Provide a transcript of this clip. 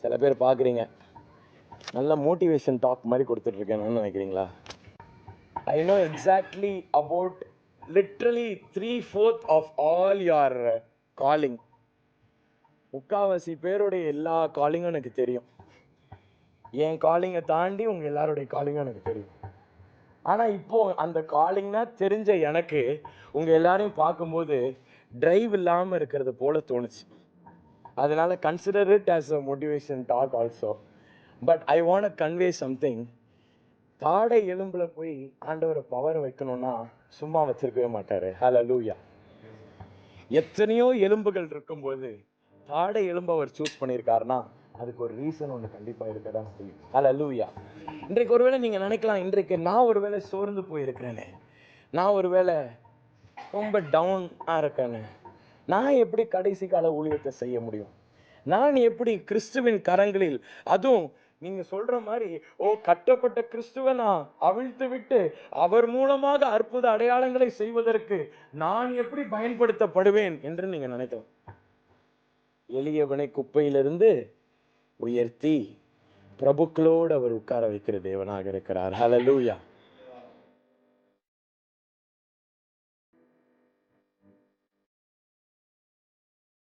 சில பேர் பார்க்குறீங்க, நல்ல மோட்டிவேஷன் டாக் மாதிரி கொடுத்துட்ருக்கேன்னு நினைக்கிறீங்களா? I know exactly about literally 3/4 of all your calling. முக்காவாசி பேருடைய எல்லா காலிங்கும் எனக்கு தெரியும். என் காலிங்கை தாண்டி உங்கள் எல்லாருடைய காலிங்கும் எனக்கு தெரியும். ஆனால் இப்போ அந்த காலிங்னா தெரிஞ்ச எனக்கு உங்கள் எல்லாரையும் பார்க்கும்போது டிரைவ் இல்லாமல் இருக்கிறது போல தோணுச்சு. அதனால consider it as a motivation talk also. But I want to convey something. தாடை எலும்புல போய் ஆண்டவரை பவர் வைக்கணும்னா சும்மா வச்சிருக்கவே மாட்டாரு. ஹல்லேலூயா. எத்தனையோ எலும்புகள் இருக்கும்போது தாடை எலும்பு அவர் சூஸ் பண்ணியிருக்காருன்னா அதுக்கு ஒரு ரீசன் ஒன்று கண்டிப்பாக இருக்கதான் செய்யும். ஹல்லேலூயா. இன்றைக்கு ஒருவேளை நீங்கள் நினைக்கலாம், இன்றைக்கு நான் ஒருவேளை சோர்ந்து போயிருக்கிறேன்னு, நான் ஒருவேளை ரொம்ப டவுனாக இருக்கேன்னு, நான் எப்படி கடைசி கால ஊழியத்தை செய்ய முடியும்? நான் எப்படி கிறிஸ்துவின் கரங்களில், அதுவும் நீங்க சொல்ற மாதிரி கட்டப்பட்ட கிறிஸ்துவை நான் அவிழ்த்து விட்டு அவர் மூலமாக அற்புத அடையாளங்களை செய்வதற்கு நான் எப்படி பயன்படுத்தப்படுவேன் என்று நீங்க நினைக்கலாம். எளியவனை குப்பையிலிருந்து உயர்த்தி பிரபுக்களோடு அவர் உட்கார வைக்கிற தேவனாக இருக்கிறார். ஹல்லேலூயா.